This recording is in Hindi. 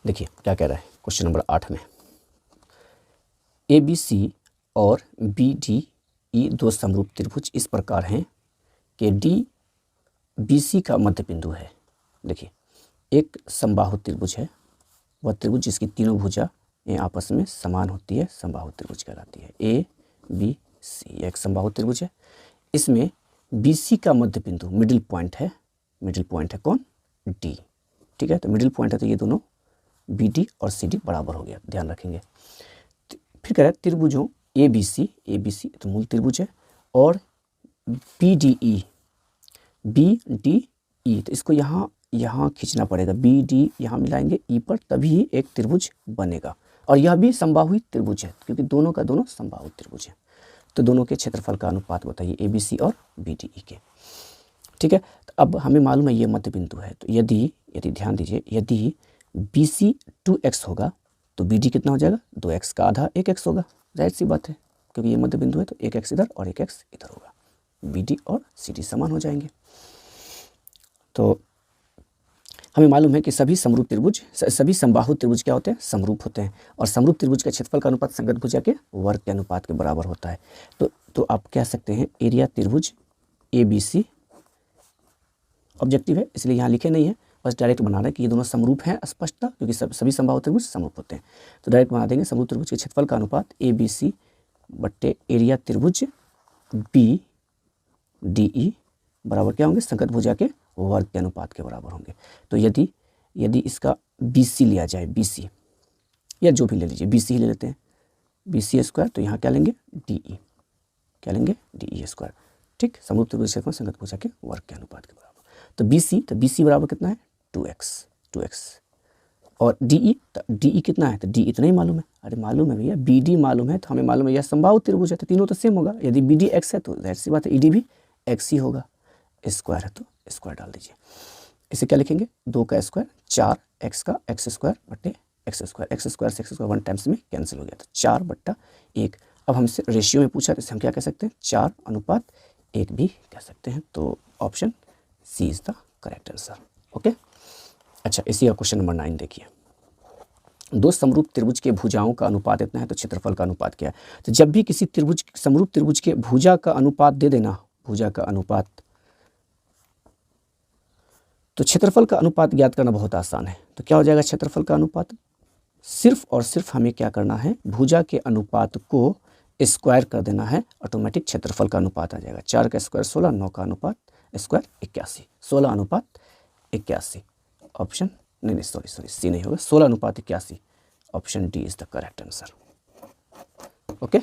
देखिए क्या कह रहा है क्वेश्चन नंबर 8 में, ABC और BDE दो समरूप त्रिभुज इस प्रकार हैं कि DBC का मध्य बिंदु है। देखिए एक समबाहु त्रिभुज है, वह त्रिभुज जिसकी तीनों भुजा आपस में समान होती है समबाहु त्रिभुज कहलाती है। ABC एक समबाहु त्रिभुज है, इसमें BC का मध्य बिंदु मिडिल पॉइंट है। मिडिल पॉइंट है कौन? D। ठीक है, तो मिडिल पॉइंट है तो ये दोनों BD और CD बराबर हो गया, ध्यान रखेंगे। फिर कह रहा है त्रिभुजों ABC तो मूल त्रिभुज है, और BDE तो इसको यहाँ खींचना पड़ेगा। BD यहाँ मिलाएंगे E पर, तभी एक त्रिभुज बनेगा। और यह भी समबाहु त्रिभुज है क्योंकि दोनों का दोनों समबाहु त्रिभुज है। तो दोनों के क्षेत्रफल का अनुपात बताइए ABC और BDE के। ठीक है, तो अब हमें मालूम है ये मध्य बिंदु है, तो यदि ध्यान दीजिए, यदि BC 2x होगा तो BD कितना हो जाएगा? 2x का आधा 1x होगा। जाहिर सी बात है क्योंकि ये मध्य बिंदु है तो 1x इधर और 1x इधर होगा। BD और CD समान हो जाएंगे। तो हमें मालूम है कि सभी समबाहु त्रिभुज क्या होते हैं? समरूप होते हैं, और समरूप त्रिभुज का क्षेत्रफल का अनुपात संगत भुजा के वर्ग के अनुपात के बराबर होता है। तो आप कह सकते हैं एरिया त्रिभुज ABC ऑब्जेक्टिव है, इसलिए यहाँ लिखे नहीं है, बस डायरेक्ट बना रहे हैं कि ये दोनों समरूप हैं स्पष्टता, क्योंकि सभी समबाहु त्रिभुज समरूप होते हैं। तो डायरेक्ट बना देंगे समरूप त्रिभुज के क्षेत्रफल का अनुपात ABC बट्टे एरिया त्रिभुज BDE बराबर क्या होंगे? संगत भुजा के वर्ग के अनुपात के बराबर होंगे। तो यदि इसका BC लिया जाए, BC या जो भी ले लीजिए, BC ही ले लेते हैं, BC स्क्वायर, तो यहाँ क्या लेंगे? DE, क्या लेंगे? DE square. ठीक, समरूप त्रिभुज क्षेत्रफल संगत भुजा के वर्ग के अनुपात के बराबर। तो BC बराबर कितना है? 2x। और DE कितना है? तो DE इतना ही मालूम है। अरे मालूम है भैया, BD मालूम है, तो हमें मालूम है यह समबाहु त्रिभुज है, तो तीनों तो सेम होगा। यदि BD x है तो जाहिर सी बात है ED भी x ही होगा। स्क्वायर है तो स्क्वायर डाल दीजिए। इसे क्या लिखेंगे? 2 का स्क्वायर 4x का x स्क्वायर बट्टे x स्क्वायर से x स्क्वायर 1 टाइम्स में कैंसिल हो गया, तो 4/1। अब हमसे रेशियो में पूछा तो इसे हम क्या कह सकते हैं? 4:1 भी कह सकते हैं। तो option C is the correct answer. Okay, अच्छा इसी का क्वेश्चन नंबर 9 देखिए। दो समरूप त्रिभुज के भुजाओं का अनुपात इतना है तो क्षेत्रफल का अनुपात क्या है? तो जब भी किसी समरूप त्रिभुज के भुजा का अनुपात दे देना, भुजा का अनुपात, तो क्षेत्रफल का अनुपात ज्ञात करना बहुत आसान है। तो क्या हो जाएगा क्षेत्रफल का अनुपात? सिर्फ और सिर्फ हमें क्या करना है? भुजा के अनुपात को स्क्वायर कर देना है, ऑटोमेटिक क्षेत्रफल का अनुपात आ जाएगा। 4 का स्क्वायर 16, 9 का अनुपात स्क्वायर 81, 16:81। ऑप्शन नहीं सॉरी सी नहीं होगा, 16:81। Option D is the correct answer. Okay.